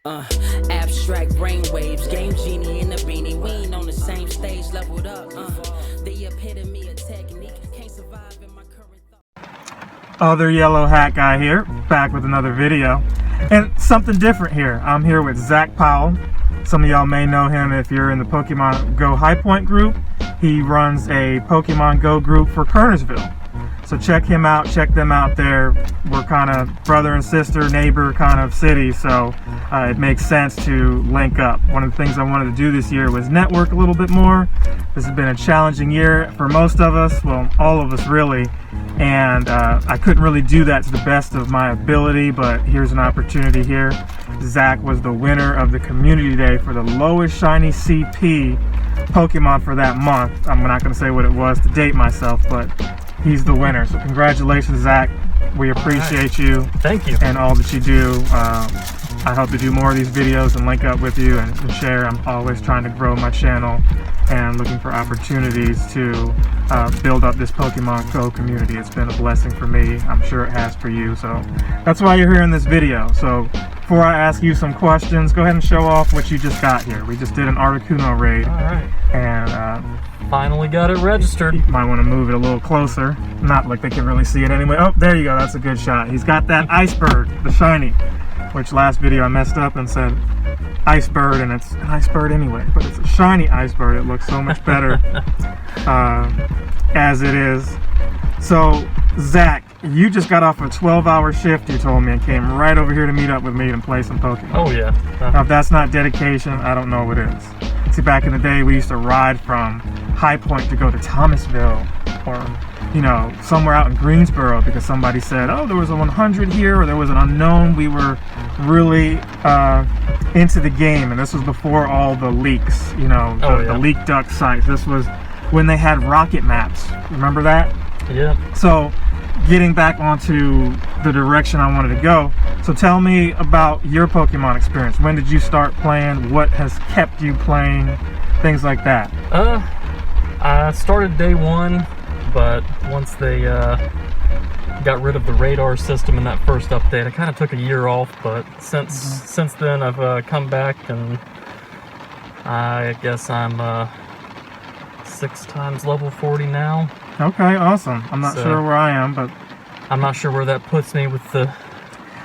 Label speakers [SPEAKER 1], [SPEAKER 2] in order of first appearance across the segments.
[SPEAKER 1] Uh, Abstract brainwaves, game genie in a beanie. We ain't on the same stage, leveled up. The epitome of technique, can't survive in my current thought.
[SPEAKER 2] Other yellow hat guy here, back with another video. And something different here. I'm here with Zach Powell. Some of y'all may know him if you're in the Pokemon Go High Point group. He runs a Pokemon Go group for Kernersville. So check him out, check them out there. We're kind of brother and sister, neighbor kind of city, so it makes sense to link up. One of the things I wanted to do this year was network a little bit more. This has been a challenging year for most of us, well, all of us really, and I couldn't really do that to the best of my ability, but here's an opportunity here. Zach was the winner of the Community Day for the lowest shiny CP Pokemon for that month. I'm not going to say what it was to date myself, but he's the winner. So congratulations, Zach. We appreciate you.
[SPEAKER 3] Thank you.
[SPEAKER 2] And all that you do. I hope to do more of these videos and link up with you and share. I'm always trying to grow my channel and looking for opportunities to build up this Pokemon Go community. It's been a blessing for me. I'm sure it has for you. So that's why you're here in this video. So before I ask you some questions, go ahead and show off what you just got here. We just did an Articuno raid.
[SPEAKER 3] All right.
[SPEAKER 2] And
[SPEAKER 3] finally got it registered.
[SPEAKER 2] You might want to move it a little closer. Not like they can really see it anyway. Oh, there you go. That's a good shot. He's got that Ice Bird, the shiny, which last video I messed up and said Ice Bird, and it's an Ice Bird anyway, but it's a shiny Ice Bird. It looks so much better as it is. So, Zach, you just got off a 12-hour shift, you told me, and came right over here to meet up with me and play some Pokemon.
[SPEAKER 3] Oh, yeah.
[SPEAKER 2] Now, if that's not dedication, I don't know what is. See, back in the day, we used to ride from High Point to go to Thomasville, or, you know, somewhere out in Greensboro, because somebody said, oh, there was a 100 here, or there was an unknown. We were really into the game, and this was before all the leaks, you know, the leak duck sites. This was when they had rocket maps. Remember that?
[SPEAKER 3] Yeah.
[SPEAKER 2] So, getting back onto the direction I wanted to go, so tell me about your Pokemon experience. When did you start playing? What has kept you playing? Things like that.
[SPEAKER 3] I started day one, but once they got rid of the radar system in that first update, I kind of took a year off, but since then I've come back, and I guess I'm 6 times level 40 now.
[SPEAKER 2] Okay, awesome. I'm not sure where I am, but
[SPEAKER 3] I'm not sure where that puts me with the...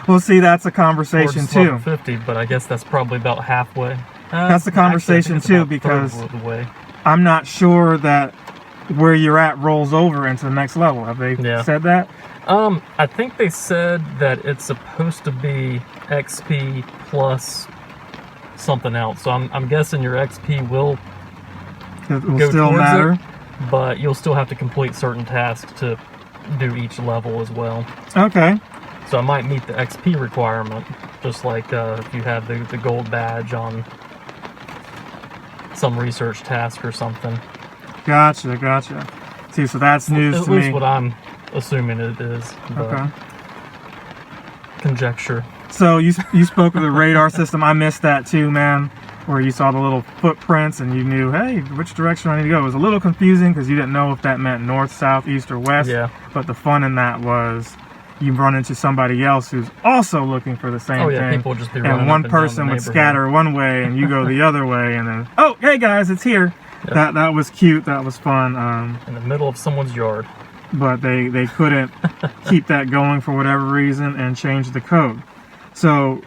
[SPEAKER 2] Well, see, that's a conversation too.
[SPEAKER 3] Level 50, but I guess that's probably about halfway.
[SPEAKER 2] That's the conversation too, because I'm not sure that where you're at rolls over into the next level. Have they said that?
[SPEAKER 3] I think they said that it's supposed to be XP plus something else. So I'm guessing your XP will go
[SPEAKER 2] still
[SPEAKER 3] towards
[SPEAKER 2] matter.
[SPEAKER 3] It, but you'll still have to complete certain tasks to do each level as well.
[SPEAKER 2] Okay.
[SPEAKER 3] So I might meet the XP requirement, just like if you have the gold badge on some research task or something.
[SPEAKER 2] Gotcha. See, so that's news to me.
[SPEAKER 3] At least what I'm assuming it is.
[SPEAKER 2] Okay.
[SPEAKER 3] Conjecture.
[SPEAKER 2] So you spoke of the radar system. I missed that too, man. Where you saw the little footprints and you knew, hey, which direction I need to go. It was a little confusing because you didn't know if that meant north, south, east, or west. Yeah. But the fun in that was you run into somebody else who's also looking for the same thing.
[SPEAKER 3] People just be running
[SPEAKER 2] and one person would scatter one way and you go the other way, and then, oh, hey guys, it's here. Yep. That was cute. That was fun.
[SPEAKER 3] In the middle of someone's yard.
[SPEAKER 2] But they couldn't keep that going for whatever reason and change the code. So,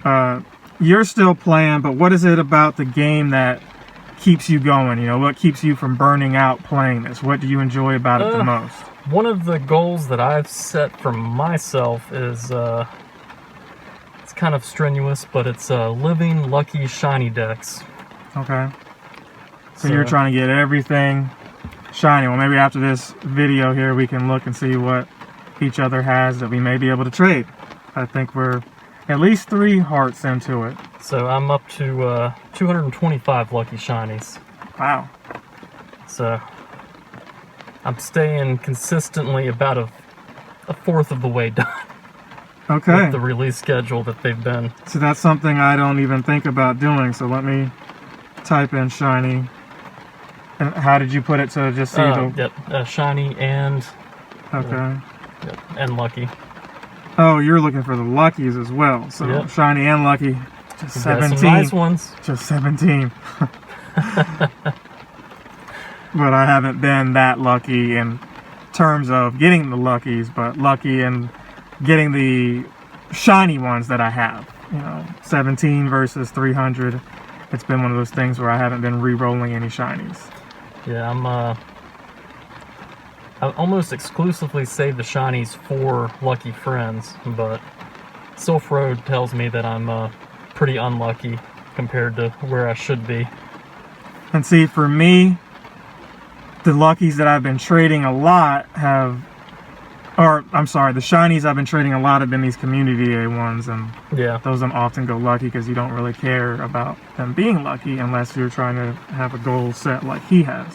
[SPEAKER 2] you're still playing, but what is it about the game that keeps you going? You know, what keeps you from burning out playing this? What do you enjoy about it the most?
[SPEAKER 3] One of the goals that I've set for myself is, it's kind of strenuous, but it's living lucky shiny decks.
[SPEAKER 2] Okay. So you're trying to get everything shiny. Well, maybe after this video here, we can look and see what each other has that we may be able to trade. I think we're at least 3 hearts into it. So
[SPEAKER 3] I'm up to 225 lucky shinies.
[SPEAKER 2] Wow.
[SPEAKER 3] So I'm staying consistently about a fourth of the way done.
[SPEAKER 2] Okay.
[SPEAKER 3] With the release schedule that they've been.
[SPEAKER 2] So that's something I don't even think about doing. So let me type in shiny. And how did you put it to just see the...
[SPEAKER 3] Yep, shiny and...
[SPEAKER 2] Okay.
[SPEAKER 3] And lucky.
[SPEAKER 2] Oh, you're looking for the luckies as well. So shiny and lucky. Just
[SPEAKER 3] You got
[SPEAKER 2] 17.
[SPEAKER 3] some nice ones.
[SPEAKER 2] Just 17. But I haven't been that lucky in terms of getting the luckies, but lucky in getting the shiny ones that I have. 17 versus 300. It's been one of those things where I haven't been re-rolling any shinies.
[SPEAKER 3] Yeah, I almost exclusively save the shinies for lucky friends, but Sylph Road tells me that I'm pretty unlucky compared to where I should be.
[SPEAKER 2] And see, for me, the luckies that I've been trading a lot the shinies I've been trading a lot have been these community A ones, and
[SPEAKER 3] Yeah.
[SPEAKER 2] those I'm often go lucky because you don't really care about them being lucky unless you're trying to have a goal set like he has.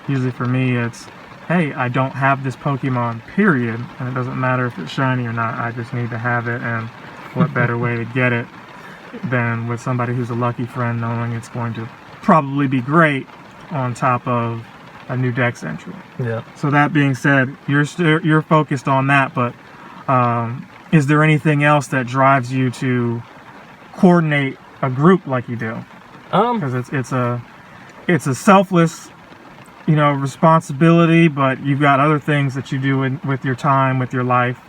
[SPEAKER 2] Usually for me, it's, hey, I don't have this Pokemon, period, and it doesn't matter if it's shiny or not, I just need to have it, and what better way to get it than with somebody who's a lucky friend, knowing it's going to probably be great on top of a new dex entry.
[SPEAKER 3] Yeah.
[SPEAKER 2] So that being said, you're focused on that, but is there anything else that drives you to coordinate a group like you do? Because it's a selfless, responsibility, but you've got other things that you do with your time, with your life,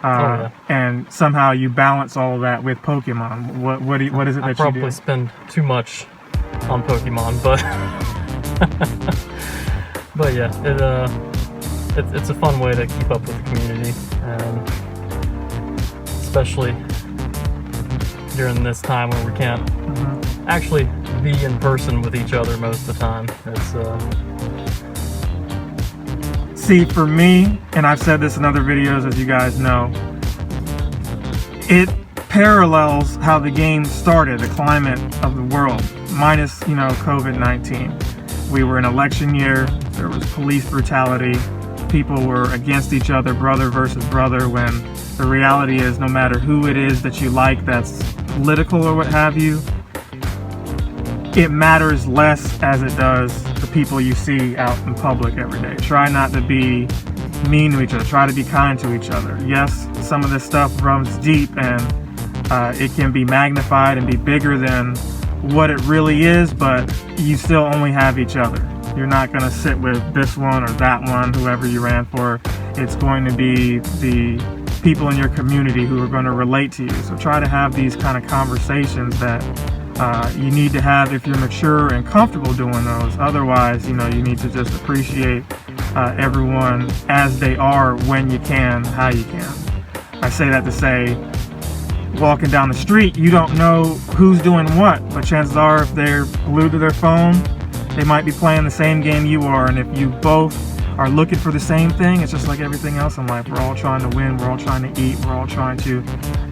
[SPEAKER 2] and somehow you balance all of that with Pokemon. What is it that you do?
[SPEAKER 3] I probably spend too much on Pokemon, but but yeah, it's a fun way to keep up with the community, and especially during this time where we can't actually be in person with each other most of the time.
[SPEAKER 2] See, for me, and I've said this in other videos, as you guys know, it parallels how the game started, the climate of the world, minus, COVID-19. We were in election year, there was police brutality, people were against each other, brother versus brother, when the reality is no matter who it is that you like that's political or what have you, it matters less as it does the people you see out in public every day. Try not to be mean to each other. Try to be kind to each other. Yes, some of this stuff runs deep, and it can be magnified and be bigger than what it really is, but you still only have each other. You're not going to sit with this one or that one, whoever you ran for. It's going to be the people in your community who are going to relate to you. So try to have these kind of conversations that you need to have if you're mature and comfortable doing those. Otherwise, you need to just appreciate everyone as they are, when you can, how you can. I say that to say, walking down the street, you don't know who's doing what, but chances are if they're glued to their phone, they might be playing the same game you are, and if you both are looking for the same thing, it's just like everything else in life. We're all trying to win, we're all trying to eat, we're all trying to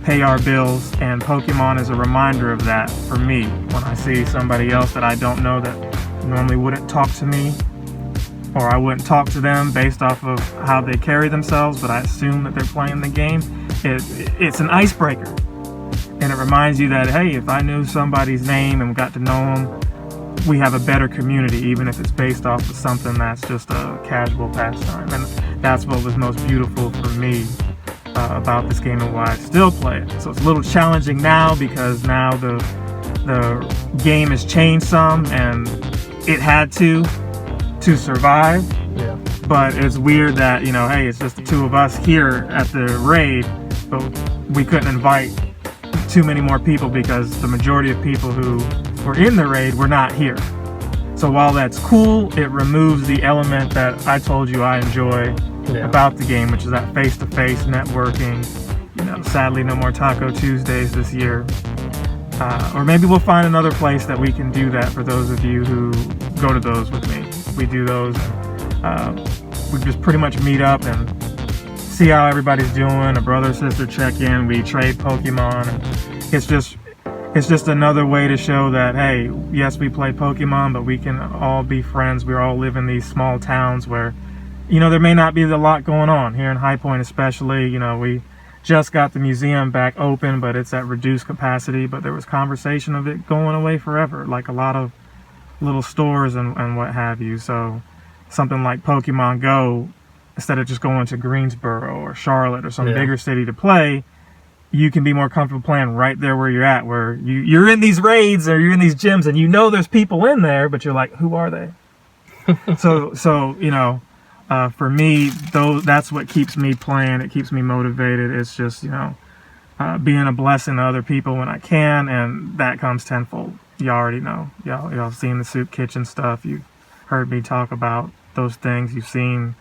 [SPEAKER 2] pay our bills, and Pokemon is a reminder of that for me. When I see somebody else that I don't know that normally wouldn't talk to me, or I wouldn't talk to them based off of how they carry themselves, but I assume that they're playing the game, it's an icebreaker. And it reminds you that, hey, if I knew somebody's name and got to know them, we have a better community, even if it's based off of something that's just a casual pastime. And that's what was most beautiful for me about this game and why I still play it. So it's a little challenging now because now the game has changed some, and it had to survive.
[SPEAKER 3] Yeah.
[SPEAKER 2] But it's weird that, hey, it's just the two of us here at the raid, but we couldn't invite too many more people because the majority of people who were in the raid were not here. So while that's cool, it removes the element that I told you I enjoy about the game, which is that face-to-face networking. Sadly, no more Taco Tuesdays this year. Or maybe we'll find another place that we can do that for those of you who go to those with me. We do those. We just pretty much meet up and see how everybody's doing. A brother, sister check in. We trade Pokemon. And it's just another way to show that, hey, yes, we play Pokemon, but we can all be friends. We all live in these small towns where, there may not be a lot going on. Here in High Point especially, we just got the museum back open, but it's at reduced capacity. But there was conversation of it going away forever, like a lot of little stores and what have you. So something like Pokemon Go, instead of just going to Greensboro or Charlotte or some bigger city to play, you can be more comfortable playing right there where you're at, where you're in these raids or you're in these gyms and you know there's people in there, but you're like, who are they? so you know, for me, that's what keeps me playing. It keeps me motivated. It's just, you know, being a blessing to other people when I can, and that comes tenfold. You already know. Y'all seen the soup kitchen stuff. You've heard me talk about those things. You've seen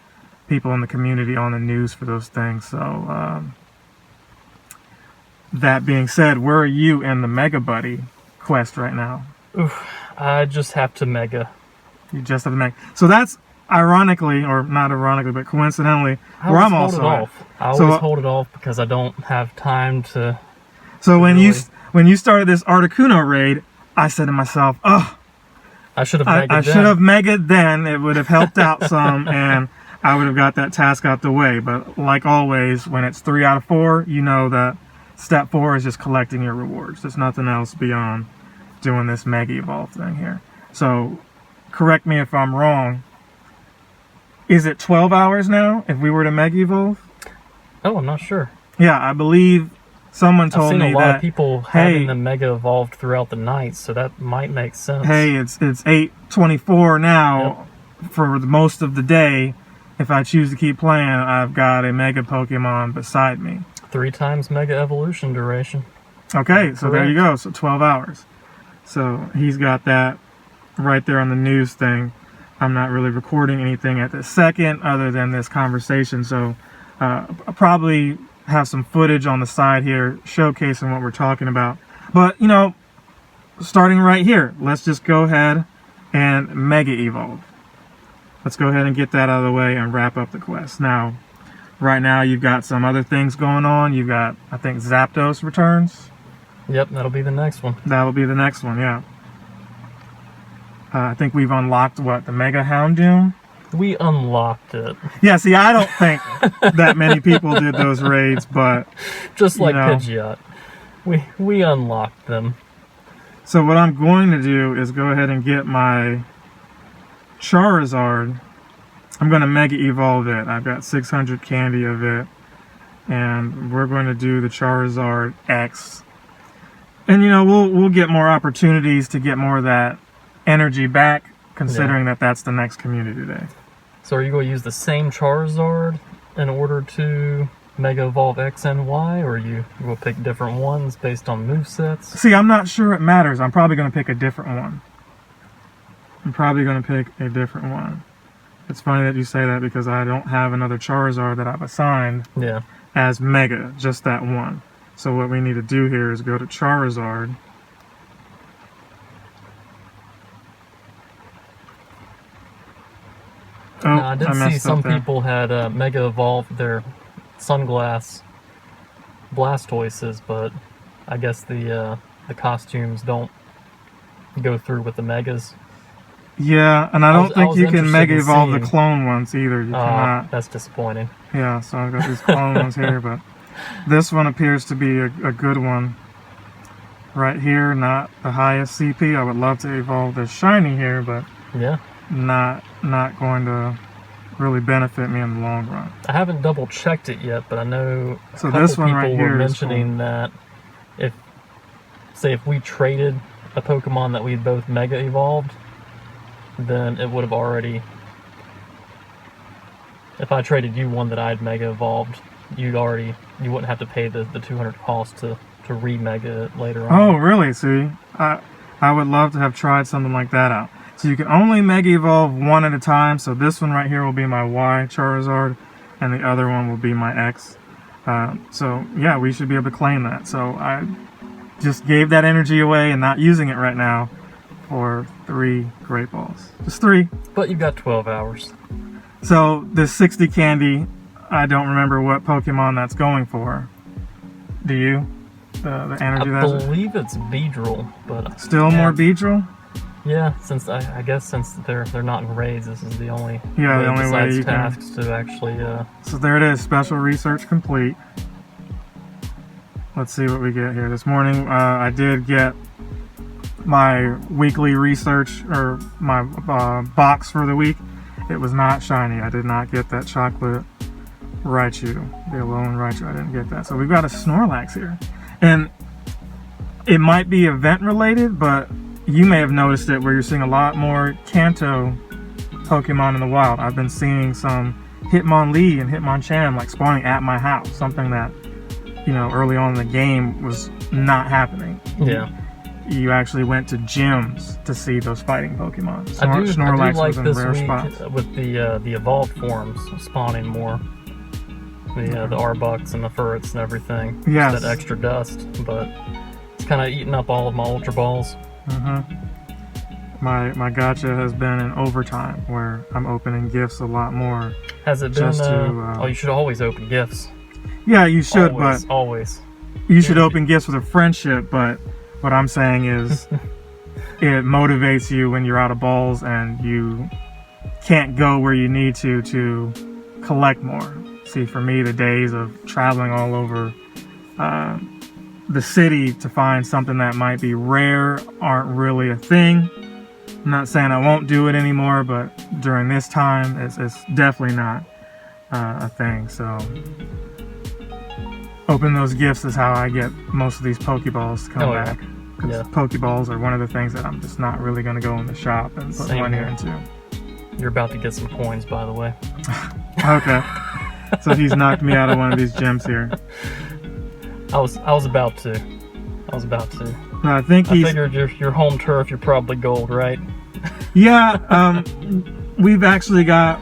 [SPEAKER 2] people in the community on the news for those things. So that being said, where are you in the Mega Buddy quest right now?
[SPEAKER 3] Oof, I just have to mega.
[SPEAKER 2] You just have the Mega. So that's ironically, or not ironically, but coincidentally, where I'm also at.
[SPEAKER 3] I always hold it off because I don't have time to.
[SPEAKER 2] So when you started this Articuno raid, I said to myself, oh,
[SPEAKER 3] I should have
[SPEAKER 2] I should have megaed then. It would have helped out some, and I would have got that task out the way. But like always, when it's 3 out of 4, you know that step 4 is just collecting your rewards. There's nothing else beyond doing this Mega Evolve thing here. So correct me if I'm wrong. Is it 12 hours now if we were to Mega Evolve?
[SPEAKER 3] Oh, I'm not sure.
[SPEAKER 2] Yeah, I believe someone told me that.
[SPEAKER 3] I've seen a lot of people having them Mega Evolved throughout the night, so that might make sense.
[SPEAKER 2] Hey, it's 8:24 now. Yep. For most of the day. If I choose to keep playing, I've got a Mega Pokemon beside me.
[SPEAKER 3] 3 times Mega Evolution duration.
[SPEAKER 2] Okay, so there you go. So 12 hours. So he's got that right there on the news thing. I'm not really recording anything at this second other than this conversation. So I'll probably have some footage on the side here showcasing what we're talking about. But, you know, starting right here, let's just go ahead and Mega Evolve. Let's go ahead and get that out of the way and wrap up the quest. Now, right now you've got some other things going on. You've got, I think, Zapdos returns.
[SPEAKER 3] Yep, that'll be the next one.
[SPEAKER 2] That'll be the next one, yeah. I think we've unlocked, what, the Mega Houndoom?
[SPEAKER 3] We unlocked it.
[SPEAKER 2] Yeah, see, I don't think that many people did those raids, but...
[SPEAKER 3] Just like Pidgeot. We unlocked them.
[SPEAKER 2] So what I'm going to do is go ahead and get my Charizard. I'm going to Mega Evolve it. I've got 600 candy of it. And we're going to do the Charizard X. And, you know, we'll get more opportunities to get more of that energy back, considering that that's the next community day.
[SPEAKER 3] So are you going to use the same Charizard in order to Mega Evolve X and Y, or you will pick different ones based on movesets?
[SPEAKER 2] See, I'm not sure it matters. I'm probably going to pick a different one. It's funny that you say that because I don't have another Charizard that I've assigned as Mega, just that one. So what we need to do here is go to Charizard. Oh,
[SPEAKER 3] I did see some people had Mega Evolved their Sunglass Blastoises, but I guess the costumes don't go through with the Megas.
[SPEAKER 2] Yeah, and I don't think you can Mega Evolve the clone ones either. You cannot.
[SPEAKER 3] That's disappointing.
[SPEAKER 2] Yeah, so I've got these clone ones here, but this one appears to be a good one. Right here, not the highest CP. I would love to evolve this shiny here, but not going to really benefit me in the long run.
[SPEAKER 3] I haven't double checked it yet, but I know
[SPEAKER 2] so a couple
[SPEAKER 3] people
[SPEAKER 2] right here
[SPEAKER 3] were mentioning that if we traded a Pokemon that we'd both Mega Evolved, then it would have already... If I traded you one that I'd Mega Evolved, you wouldn't have to pay the 200 cost to re-Mega it later on.
[SPEAKER 2] Oh, really? See, I would love to have tried something like that out. So you can only Mega Evolve one at a time. So this one right here will be my Y Charizard, and the other one will be my X. So yeah, we should be able to claim that. So I just gave that energy away and not using it right now for 3 Great Balls. Just 3.
[SPEAKER 3] But you've got 12 hours.
[SPEAKER 2] So this 60 candy, I don't remember what Pokemon that's going for. Do you? The energy
[SPEAKER 3] I believe it's Beedrill, but
[SPEAKER 2] still more Beedrill?
[SPEAKER 3] Yeah, since I guess since they're not in raids, this is the only
[SPEAKER 2] way you
[SPEAKER 3] tasks to actually.
[SPEAKER 2] So there it is, special research complete. Let's see what we get here. This morning, I did get my weekly research or my box for the week. It was not shiny. I did not get that chocolate Raichu. The Alolan Raichu. I didn't get that. So we've got a Snorlax here. And it might be event related, but you may have noticed it where you're seeing a lot more Kanto Pokemon in the wild. I've been seeing some Hitmonlee and Hitmonchan like spawning at my house. Something that, you know, early on in the game was not happening.
[SPEAKER 3] Yeah.
[SPEAKER 2] You actually went to gyms to see those fighting Pokemon.
[SPEAKER 3] Snorlax I do like
[SPEAKER 2] was in
[SPEAKER 3] this
[SPEAKER 2] rare
[SPEAKER 3] week
[SPEAKER 2] spots.
[SPEAKER 3] with the evolved forms spawning more. The Arbucks and the Furrets and everything.
[SPEAKER 2] Yes.
[SPEAKER 3] Just that extra dust, but it's kind of eating up all of my Ultra Balls.
[SPEAKER 2] My gacha has been in overtime where I'm opening gifts a lot more.
[SPEAKER 3] Has it been? Oh, you should always open gifts.
[SPEAKER 2] Yeah, you should,
[SPEAKER 3] always,
[SPEAKER 2] but
[SPEAKER 3] always.
[SPEAKER 2] You should open gifts with a friendship. But what I'm saying is, it motivates you when you're out of balls and you can't go where you need to collect more. See, for me, the days of traveling all over the city to find something that might be rare aren't really a thing. I'm not saying I won't do it anymore, but during this time, it's definitely not a thing. So open those gifts is how I get most of these Pokeballs to come back. Because Pokeballs are one of the things that I'm just not really going to go in the shop and put money into.
[SPEAKER 3] You're about to get some coins, by the way.
[SPEAKER 2] Okay. So he's knocked me out of one of these gyms here.
[SPEAKER 3] I was about to.
[SPEAKER 2] No, I
[SPEAKER 3] figured your home turf, you're probably gold, right?
[SPEAKER 2] Yeah, we've actually got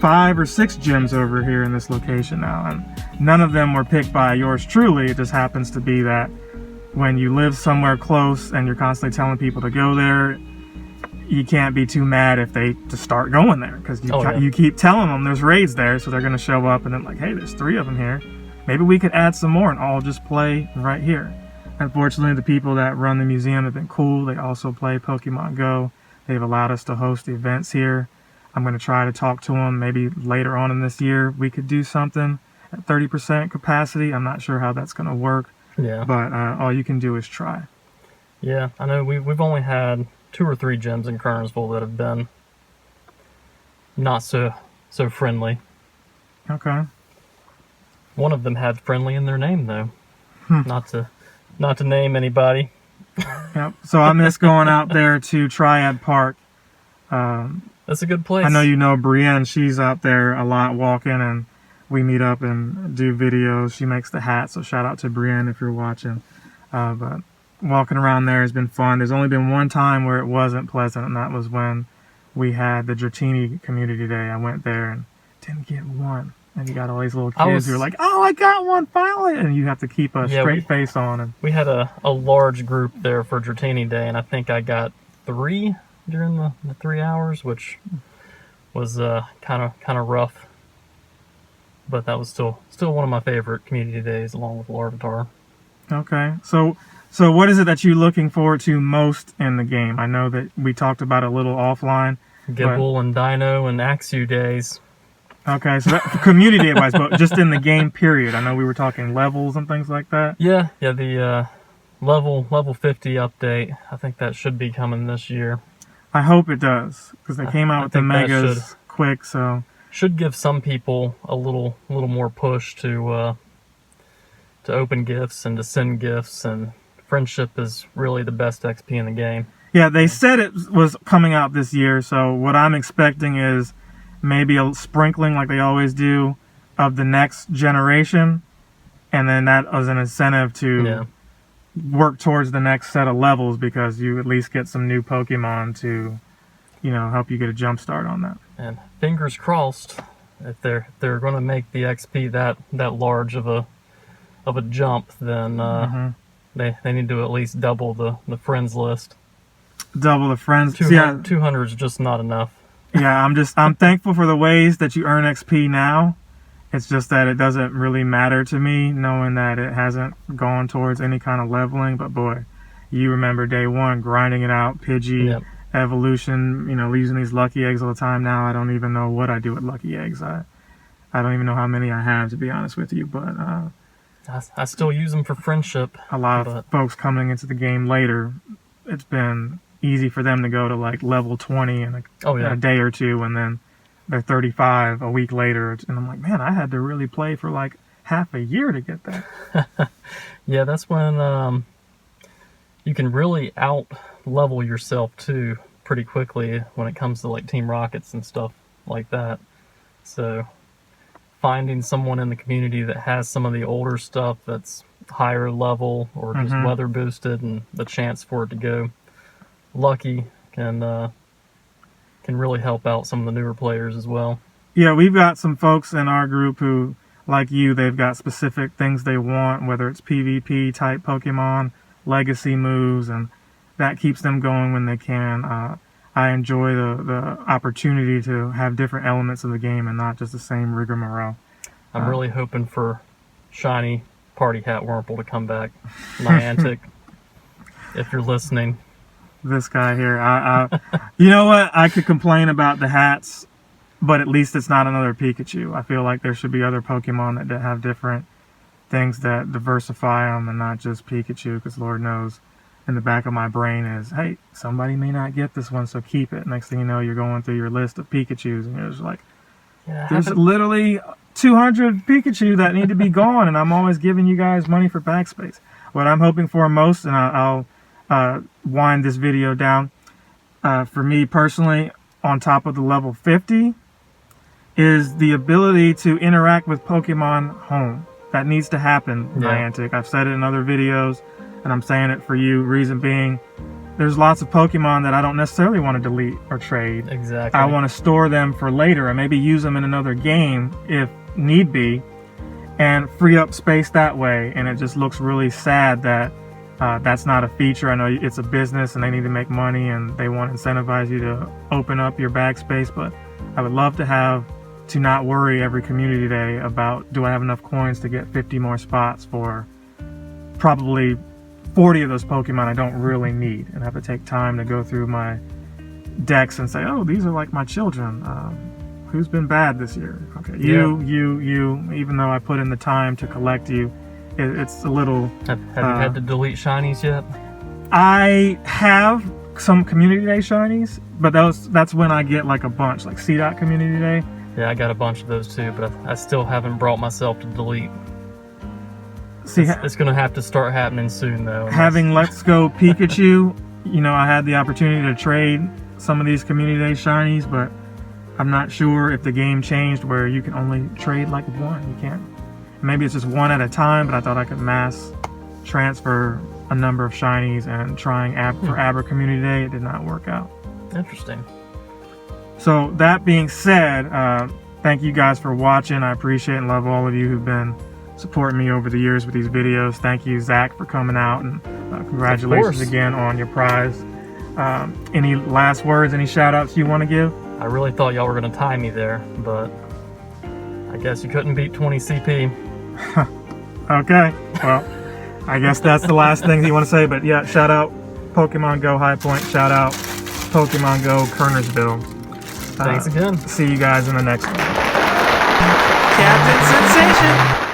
[SPEAKER 2] 5 or 6 gyms over here in this location now, and none of them were picked by yours truly. It just happens to be that when you live somewhere close and you're constantly telling people to go there, you can't be too mad if they just start going there, because you keep telling them there's raids there, so they're going to show up and then like, hey, there's 3 of them here. Maybe we could add some more and all just play right here. Unfortunately, the people that run the museum have been cool. They also play Pokemon Go. They've allowed us to host events here. I'm going to try to talk to them. Maybe later on in this year, we could do something at 30% capacity. I'm not sure how that's going to work.
[SPEAKER 3] Yeah.
[SPEAKER 2] But all you can do is try.
[SPEAKER 3] Yeah, I know we've only had 2 or 3 gyms in Kernersville that have been not so friendly.
[SPEAKER 2] Okay.
[SPEAKER 3] One of them had friendly in their name, though. Not to name anybody.
[SPEAKER 2] Yep. So I miss going out there to Triad Park.
[SPEAKER 3] That's a good place.
[SPEAKER 2] I know you know Brienne. She's out there a lot walking, and we meet up and do videos. She makes the hat, so shout out to Brienne if you're watching. But walking around there has been fun. There's only been one time where it wasn't pleasant, and that was when we had the Dratini Community Day. I went there and didn't get one. And you got all these little kids who are like, oh, I got one finally! And you have to keep a straight face on. And
[SPEAKER 3] we had a large group there for Dratini Day, and I think I got 3 during the 3 hours, which was kind of rough. But that was still one of my favorite community days, along with Larvitar.
[SPEAKER 2] Okay, so what is it that you're looking forward to most in the game? I know that we talked about it a little offline.
[SPEAKER 3] Gible and Dino and Axew days.
[SPEAKER 2] Okay, so that, community wise, but just in the game period. I know we were talking levels and things like that.
[SPEAKER 3] Yeah, the level 50 update. I think that should be coming this year.
[SPEAKER 2] I hope it does, because they came out with the megas quick, so
[SPEAKER 3] should give some people a little more push to open gifts and to send gifts, and friendship is really the best XP in the game.
[SPEAKER 2] Yeah, they said it was coming out this year, so what I'm expecting is maybe a sprinkling, like they always do, of the next generation, and then that as an incentive to work towards the next set of levels, because you at least get some new Pokemon to, help you get a jump start on that.
[SPEAKER 3] And fingers crossed, if they're going to make the XP that large of a jump, then they need to at least double the friends list.
[SPEAKER 2] Double the friends.
[SPEAKER 3] 200 is just not enough.
[SPEAKER 2] Yeah, I'm thankful for the ways that you earn XP now. It's just that it doesn't really matter to me, knowing that it hasn't gone towards any kind of leveling. But boy, you remember day one, grinding it out, Pidgey, evolution, using these lucky eggs all the time. Now I don't even know what I do with lucky eggs. I don't even know how many I have, to be honest with you. But
[SPEAKER 3] I still use them for friendship.
[SPEAKER 2] A lot of folks coming into the game later, it's been easy for them to go to like level 20 in a day or two, and then they're 35 a week later. And I'm like, man, I had to really play for like half a year to get that.
[SPEAKER 3] Yeah, that's when you can really out level yourself too pretty quickly when it comes to like Team Rockets and stuff like that. So finding someone in the community that has some of the older stuff that's higher level or just weather boosted and the chance for it to go lucky can really help out some of the newer players as well.
[SPEAKER 2] Yeah, we've got some folks in our group who, like you, they've got specific things they want, whether it's PvP type Pokemon, legacy moves, and that keeps them going when they can. I enjoy the opportunity to have different elements of the game and not just the same rigmarole.
[SPEAKER 3] I'm really hoping for shiny Party Hat Wurmple to come back. Niantic, if you're listening.
[SPEAKER 2] This guy here, you know what? I could complain about the hats, but at least it's not another Pikachu. I feel like there should be other Pokemon that have different things that diversify them and not just Pikachu, because Lord knows in the back of my brain is, hey, somebody may not get this one, so keep it. Next thing you know, you're going through your list of Pikachus, and you're just like, there's literally 200 Pikachu that need to be gone, and I'm always giving you guys money for backspace. What I'm hoping for most, and I'll wind this video down, for me personally, on top of the level 50, is the ability to interact with Pokemon home. That needs to happen, Niantic. I've said it in other videos, and I'm saying it for you. Reason being, there's lots of Pokemon that I don't necessarily want to delete or trade.
[SPEAKER 3] Exactly.
[SPEAKER 2] I want to store them for later and maybe use them in another game if need be, and free up space that way. And it just looks really sad that that's not a feature. I know it's a business and they need to make money and they want to incentivize you to open up your bag space, but I would love to not worry every community day about, do I have enough coins to get 50 more spots for probably 40 of those Pokemon I don't really need, and have to take time to go through my decks and say, oh, these are like my children. Who's been bad this year? Okay, you, even though I put in the time to collect you, it's a little...
[SPEAKER 3] Have you had to delete shinies yet?
[SPEAKER 2] I have some Community Day shinies, but that's when I get like a bunch, like CDOT Community Day.
[SPEAKER 3] Yeah, I got a bunch of those too, but I still haven't brought myself to delete. See, it's going to have to start happening soon, though.
[SPEAKER 2] Having Let's Go Pikachu, you know, I had the opportunity to trade some of these Community Day shinies, but I'm not sure if the game changed where you can only trade like one. You can't. Maybe it's just one at a time, but I thought I could mass transfer a number of shinies, and trying for Aber Community Day, it did not work out.
[SPEAKER 3] Interesting.
[SPEAKER 2] So that being said, thank you guys for watching. I appreciate and love all of you who've been supporting me over the years with these videos. Thank you, Zach, for coming out, and congratulations again on your prize. Any last words, any shout outs you want to give?
[SPEAKER 3] I really thought y'all were going to tie me there, but I guess you couldn't beat 20 CP.
[SPEAKER 2] Okay, well, I guess that's the last thing you want to say, but yeah, shout out Pokemon Go High Point, shout out Pokemon Go Kernersville.
[SPEAKER 3] Thanks again.
[SPEAKER 2] See you guys in the next one.
[SPEAKER 1] Captain Sensation.